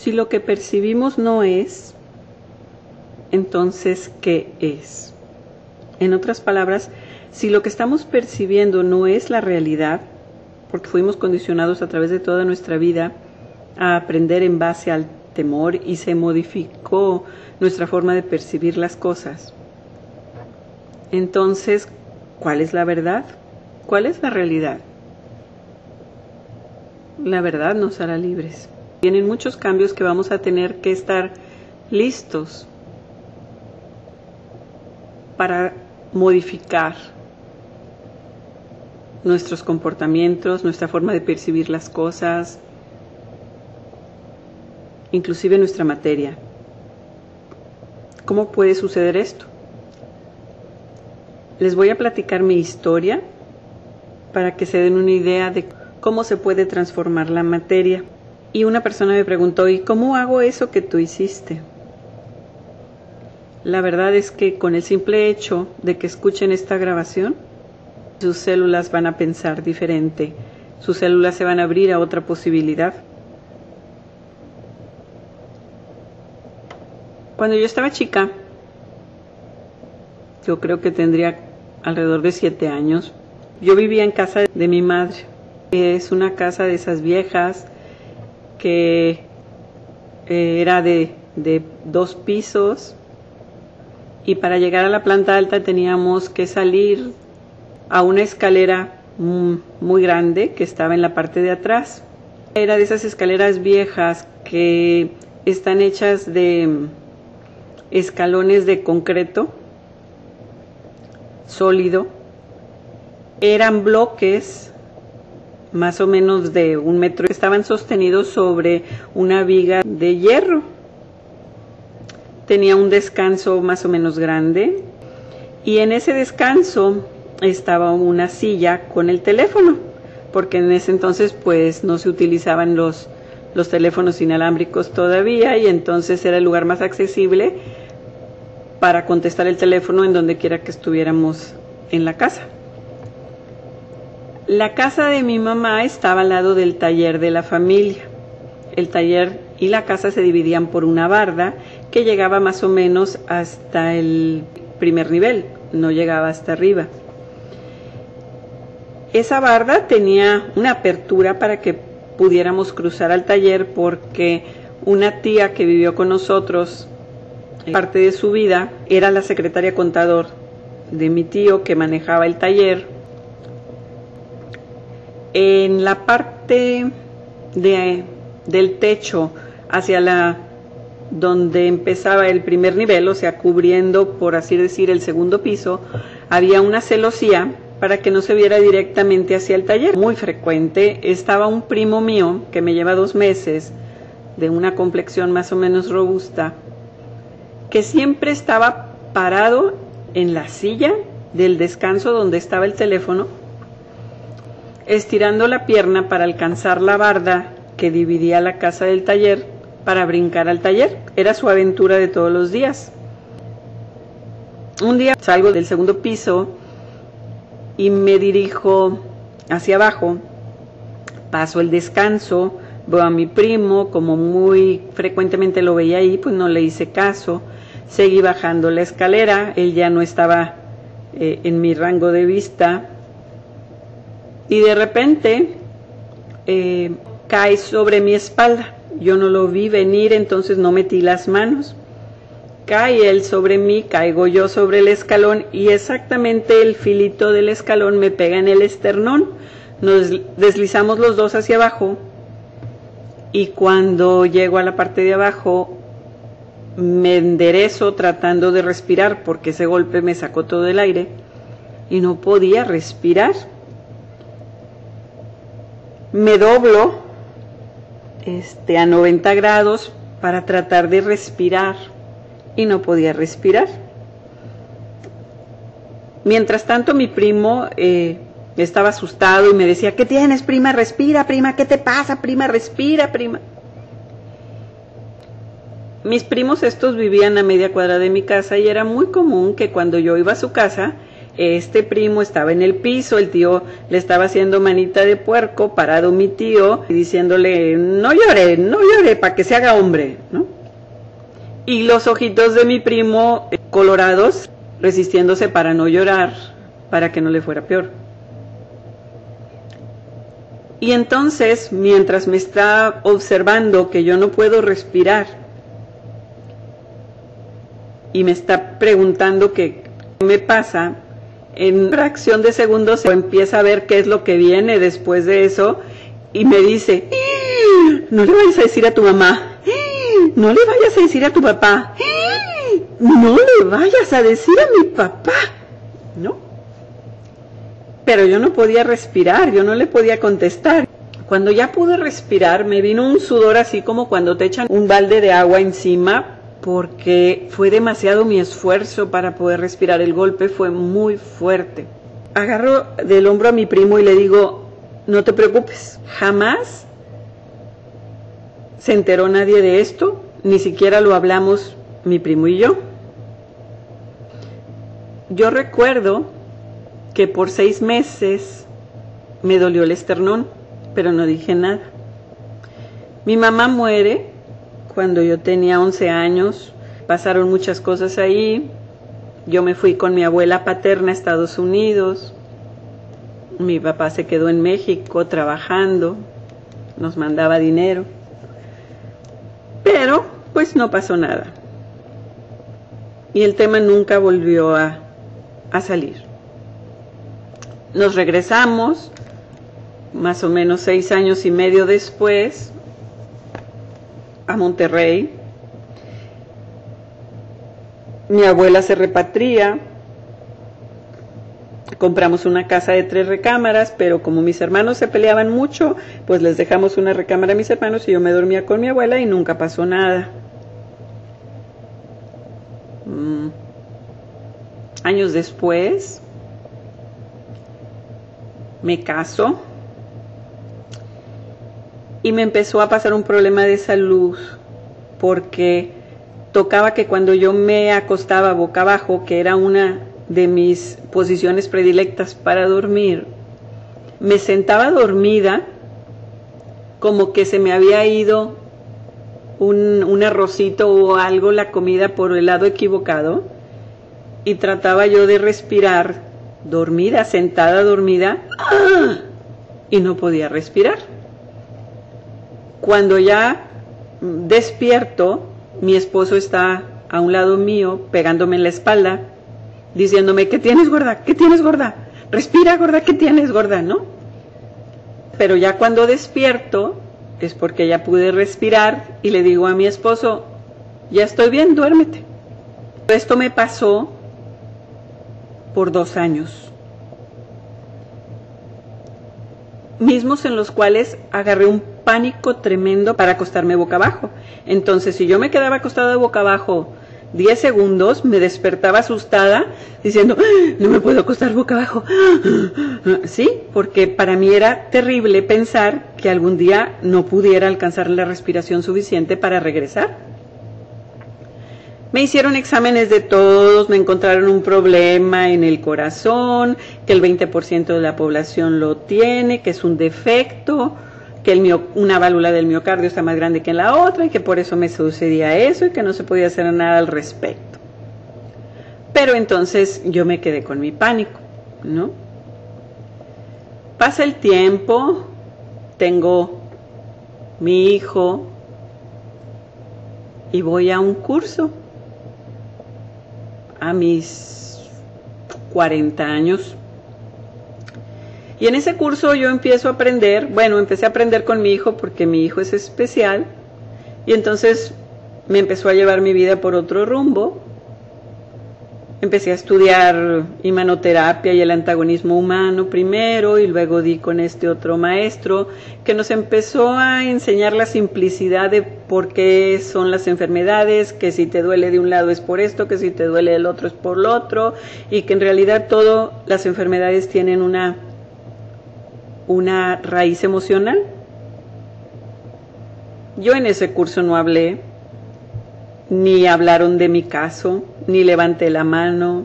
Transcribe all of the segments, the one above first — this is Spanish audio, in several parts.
Si lo que percibimos no es, entonces, ¿qué es? En otras palabras, si lo que estamos percibiendo no es la realidad, porque fuimos condicionados a través de toda nuestra vida a aprender en base al temor y se modificó nuestra forma de percibir las cosas, entonces, ¿cuál es la verdad? ¿Cuál es la realidad? La verdad nos hará libres. Vienen muchos cambios que vamos a tener que estar listos para modificar nuestros comportamientos, nuestra forma de percibir las cosas, inclusive nuestra materia. ¿Cómo puede suceder esto? Les voy a platicar mi historia para que se den una idea de cómo se puede transformar la materia. Y una persona me preguntó, ¿y cómo hago eso que tú hiciste? La verdad es que con el simple hecho de que escuchen esta grabación, sus células van a pensar diferente, sus células se van a abrir a otra posibilidad. Cuando yo estaba chica, yo creo que tendría alrededor de 7 años, yo vivía en casa de mi madre. Es una casa de esas viejas que era de 2 pisos y para llegar a la planta alta teníamos que salir a una escalera muy grande que estaba en la parte de atrás. Era de esas escaleras viejas que están hechas de escalones de concreto sólido. Eran bloques más o menos de 1 metro, estaban sostenidos sobre una viga de hierro. Tenía un descanso más o menos grande y en ese descanso estaba una silla con el teléfono, porque en ese entonces pues no se utilizaban los teléfonos inalámbricos todavía y entonces era el lugar más accesible para contestar el teléfono en donde quiera que estuviéramos en la casa. La casa de mi mamá estaba al lado del taller de la familia. El taller y la casa se dividían por una barda que llegaba más o menos hasta el primer nivel, no llegaba hasta arriba. Esa barda tenía una apertura para que pudiéramos cruzar al taller porque una tía que vivió con nosotros parte de su vida era la secretaria contador de mi tío que manejaba el taller. En la parte del techo hacia donde empezaba el primer nivel, o sea, cubriendo, por así decir, el segundo piso, había una celosía para que no se viera directamente hacia el taller. Muy frecuente, estaba un primo mío que me lleva 2 meses, de una complexión más o menos robusta, que siempre estaba parado en la silla del descanso donde estaba el teléfono, estirando la pierna para alcanzar la barda que dividía la casa del taller para brincar al taller. Era su aventura de todos los días. Un día salgo del segundo piso y me dirijo hacia abajo, paso el descanso, veo a mi primo, como muy frecuentemente lo veía ahí, pues no le hice caso, seguí bajando la escalera, él ya no estaba en mi rango de vista, y de repente cae sobre mi espalda. Yo no lo vi venir, entonces no metí las manos. Cae él sobre mí, caigo yo sobre el escalón y exactamente el filito del escalón me pega en el esternón. Nos deslizamos los dos hacia abajo y cuando llego a la parte de abajo me enderezo tratando de respirar porque ese golpe me sacó todo el aire y no podía respirar. Me doblo a 90 grados para tratar de respirar y no podía respirar. Mientras tanto mi primo estaba asustado y me decía, ¿qué tienes, prima? Respira, prima, ¿qué te pasa, prima? Respira, prima. Mis primos estos vivían a media cuadra de mi casa y era muy común que cuando yo iba a su casa, Este primo estaba en el piso, el tío le estaba haciendo manita de puerco, parado mi tío, y diciéndole, no llore, para que se haga hombre, ¿no? Y los ojitos de mi primo colorados, resistiéndose para no llorar, para que no le fuera peor. Y entonces, mientras me está observando que yo no puedo respirar, y me está preguntando qué me pasa, en fracción de segundos empieza a ver qué es lo que viene después de eso y me dice, no le vayas a decir a tu mamá, no le vayas a decir a tu papá, no le vayas a decir a mi papá, ¿no? Pero yo no podía respirar, yo no le podía contestar. Cuando ya pude respirar me vino un sudor así como cuando te echan un balde de agua encima, porque fue demasiado mi esfuerzo para poder respirar. El golpe fue muy fuerte. Agarro del hombro a mi primo y le digo, no te preocupes, jamás se enteró nadie de esto, ni siquiera lo hablamos mi primo y yo. Yo recuerdo que por 6 meses me dolió el esternón, pero no dije nada. Mi mamá muere cuando yo tenía 11 años, pasaron muchas cosas ahí, yo me fui con mi abuela paterna a Estados Unidos, mi papá se quedó en México trabajando, nos mandaba dinero, pero pues no pasó nada. Y el tema nunca volvió a salir. Nos regresamos, más o menos 6 años y medio después, a Monterrey. Mi abuela se repatria, compramos una casa de 3 recámaras, pero como mis hermanos se peleaban mucho, pues les dejamos una recámara a mis hermanos y yo me dormía con mi abuela y nunca pasó nada. Años después, me caso y me empezó a pasar un problema de salud porque tocaba que cuando yo me acostaba boca abajo, que era una de mis posiciones predilectas para dormir, me sentaba dormida como que se me había ido un arrocito o algo, la comida por el lado equivocado, y trataba yo de respirar dormida, sentada dormida, y no podía respirar. Cuando ya despierto, mi esposo está a un lado mío, pegándome en la espalda, diciéndome, ¿qué tienes, gorda? ¿Qué tienes, gorda? Respira, gorda, ¿qué tienes, gorda? ¿No? Pero ya cuando despierto, es porque ya pude respirar, y le digo a mi esposo, ya estoy bien, duérmete. Esto me pasó por 2 años. Mismos en los cuales agarré un pánico tremendo para acostarme boca abajo. Entonces, si yo me quedaba acostada boca abajo 10 segundos, me despertaba asustada diciendo, no me puedo acostar boca abajo. Sí, porque para mí era terrible pensar que algún día no pudiera alcanzar la respiración suficiente para regresar. Me hicieron exámenes de todos, me encontraron un problema en el corazón, que el 20% de la población lo tiene, que es un defecto, que una válvula del miocardio está más grande que en la otra y que por eso me sucedía eso y que no se podía hacer nada al respecto. Pero entonces yo me quedé con mi pánico, ¿no? Pasa el tiempo, tengo mi hijo y voy a un curso. A mis 40 años. Y en ese curso yo empiezo a aprender, empecé a aprender con mi hijo porque mi hijo es especial, y entonces me empezó a llevar mi vida por otro rumbo. Empecé a estudiar imanoterapia y el antagonismo humano primero, y luego di con este otro maestro que nos empezó a enseñar la simplicidad de por qué son las enfermedades, que si te duele de un lado es por esto, que si te duele del otro es por lo otro, y que en realidad todas las enfermedades tienen una raíz emocional. Yo en ese curso no hablé, ni hablaron de mi caso, ni levanté la mano,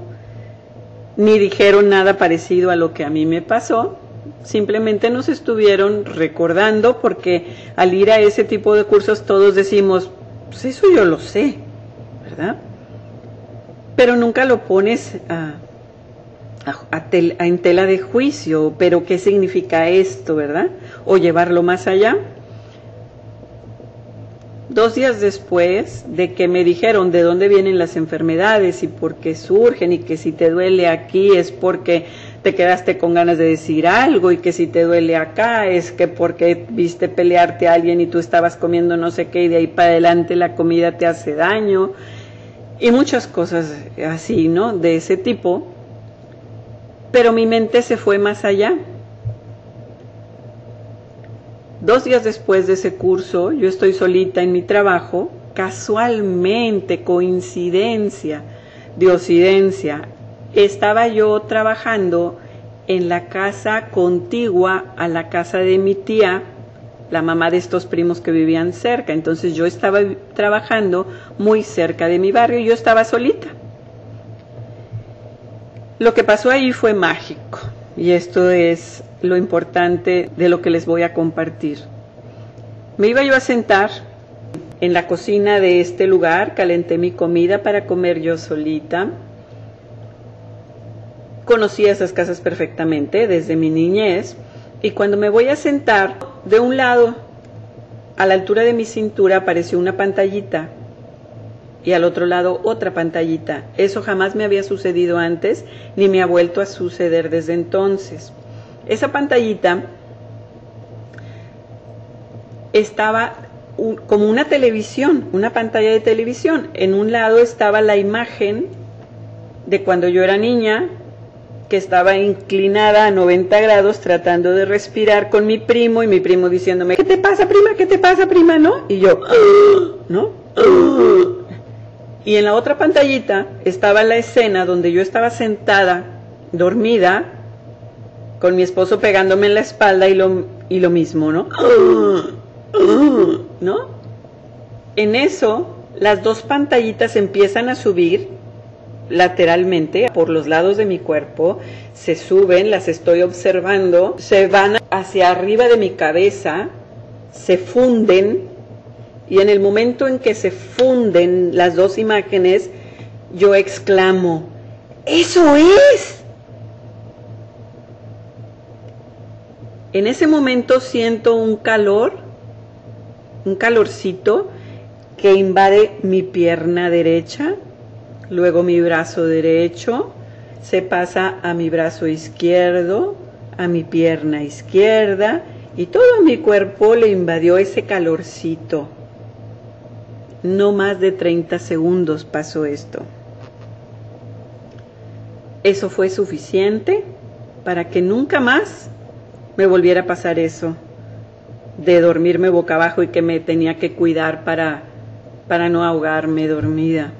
ni dijeron nada parecido a lo que a mí me pasó. Simplemente nos estuvieron recordando, porque al ir a ese tipo de cursos todos decimos, pues eso yo lo sé, ¿verdad? Pero nunca lo pones en tela de juicio, pero ¿qué significa esto, verdad? O llevarlo más allá. 2 días después de que me dijeron de dónde vienen las enfermedades y por qué surgen, y que si te duele aquí es porque te quedaste con ganas de decir algo, y que si te duele acá es que porque viste pelearte a alguien y tú estabas comiendo no sé qué y de ahí para adelante la comida te hace daño, y muchas cosas así, ¿no? De ese tipo. Pero mi mente se fue más allá. 2 días después de ese curso, yo estoy solita en mi trabajo, casualmente, coincidencia, diosidencia, estaba yo trabajando en la casa contigua a la casa de mi tía, la mamá de estos primos que vivían cerca. Entonces yo estaba trabajando muy cerca de mi barrio y yo estaba solita. Lo que pasó ahí fue mágico, y esto es lo importante de lo que les voy a compartir. Me iba yo a sentar en la cocina de este lugar, calenté mi comida para comer yo solita. Conocía esas casas perfectamente desde mi niñez, y cuando me voy a sentar, de un lado, a la altura de mi cintura, apareció una pantallita, y al otro lado otra pantallita. Eso jamás me había sucedido antes, ni me ha vuelto a suceder desde entonces. Esa pantallita estaba como una televisión, una pantalla de televisión. En un lado estaba la imagen de cuando yo era niña, que estaba inclinada a 90 grados tratando de respirar con mi primo, y mi primo diciéndome, ¿qué te pasa, prima? ¿Qué te pasa, prima? ¿No? Y yo, ¿no? Y en la otra pantallita estaba la escena donde yo estaba sentada, dormida, con mi esposo pegándome en la espalda, y lo mismo, ¿no? ¿No? En eso, las 2 pantallitas empiezan a subir lateralmente por los lados de mi cuerpo, se suben, las estoy observando, se van hacia arriba de mi cabeza, se funden, y en el momento en que se funden las 2 imágenes, yo exclamo, ¡eso es! En ese momento siento un calor, un calorcito que invade mi pierna derecha, luego mi brazo derecho, se pasa a mi brazo izquierdo, a mi pierna izquierda, y todo mi cuerpo le invadió ese calorcito. No más de 30 segundos pasó esto. Eso fue suficiente para que nunca más me volviera a pasar eso, de dormirme boca abajo y que me tenía que cuidar para no ahogarme dormida.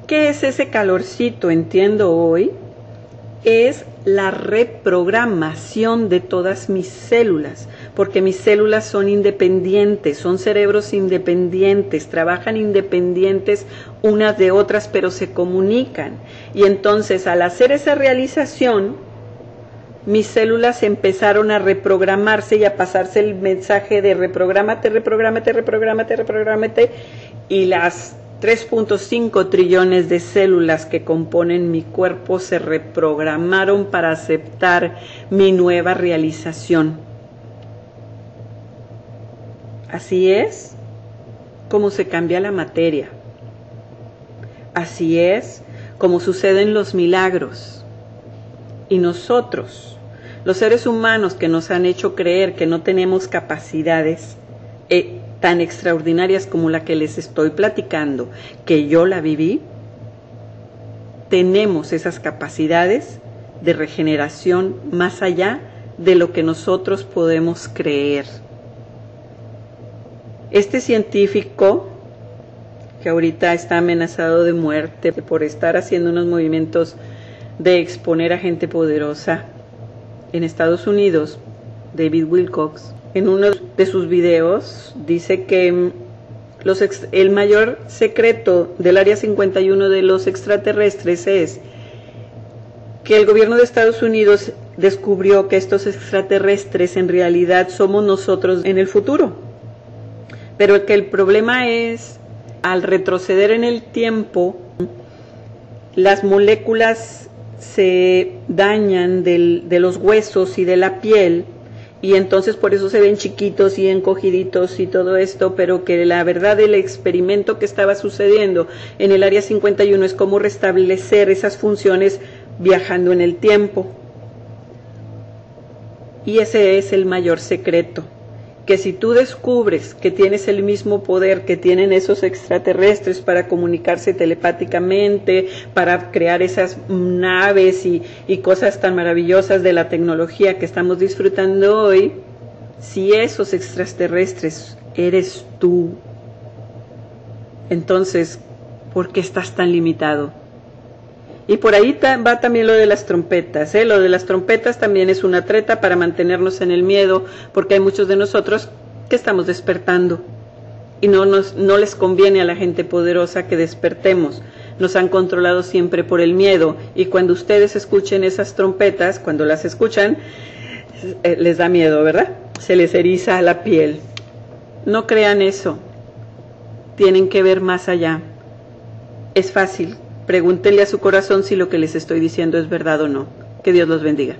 ¿Qué es ese calorcito? Entiendo hoy, es la reprogramación de todas mis células, porque mis células son independientes, son cerebros independientes, trabajan independientes unas de otras, pero se comunican. Y entonces, al hacer esa realización, mis células empezaron a reprogramarse y a pasarse el mensaje de reprográmate, reprográmate, reprográmate, reprográmate, y las 3.5 trillones de células que componen mi cuerpo se reprogramaron para aceptar mi nueva realización. Así es como se cambia la materia. Así es como suceden los milagros. Y nosotros, los seres humanos que nos han hecho creer que no tenemos capacidades tan extraordinarias como la que les estoy platicando, que yo la viví, tenemos esas capacidades de regeneración más allá de lo que nosotros podemos creer. Este científico, que ahorita está amenazado de muerte por estar haciendo unos movimientos de exponer a gente poderosa en Estados Unidos, David Wilcox, en uno de sus videos dice que El mayor secreto del Área 51 de los extraterrestres es que el gobierno de Estados Unidos descubrió que estos extraterrestres en realidad somos nosotros en el futuro. Pero que el problema es, al retroceder en el tiempo, las moléculas se dañan de los huesos y de la piel, y entonces por eso se ven chiquitos y encogiditos y todo esto, pero que la verdad del experimento que estaba sucediendo en el Área 51 es cómo restablecer esas funciones viajando en el tiempo. Y ese es el mayor secreto, que si tú descubres que tienes el mismo poder que tienen esos extraterrestres para comunicarse telepáticamente, para crear esas naves y cosas tan maravillosas de la tecnología que estamos disfrutando hoy, si esos extraterrestres eres tú, entonces, ¿por qué estás tan limitado? Y por ahí va también lo de las trompetas, ¿eh? Lo de las trompetas también es una treta para mantenernos en el miedo, porque hay muchos de nosotros que estamos despertando y no les conviene a la gente poderosa que despertemos. Nos han controlado siempre por el miedo, y cuando ustedes escuchen esas trompetas, cuando las escuchan, les da miedo, ¿verdad? Se les eriza la piel. No crean eso, tienen que ver más allá. Es fácil. Pregúntenle a su corazón si lo que les estoy diciendo es verdad o no. Que Dios los bendiga.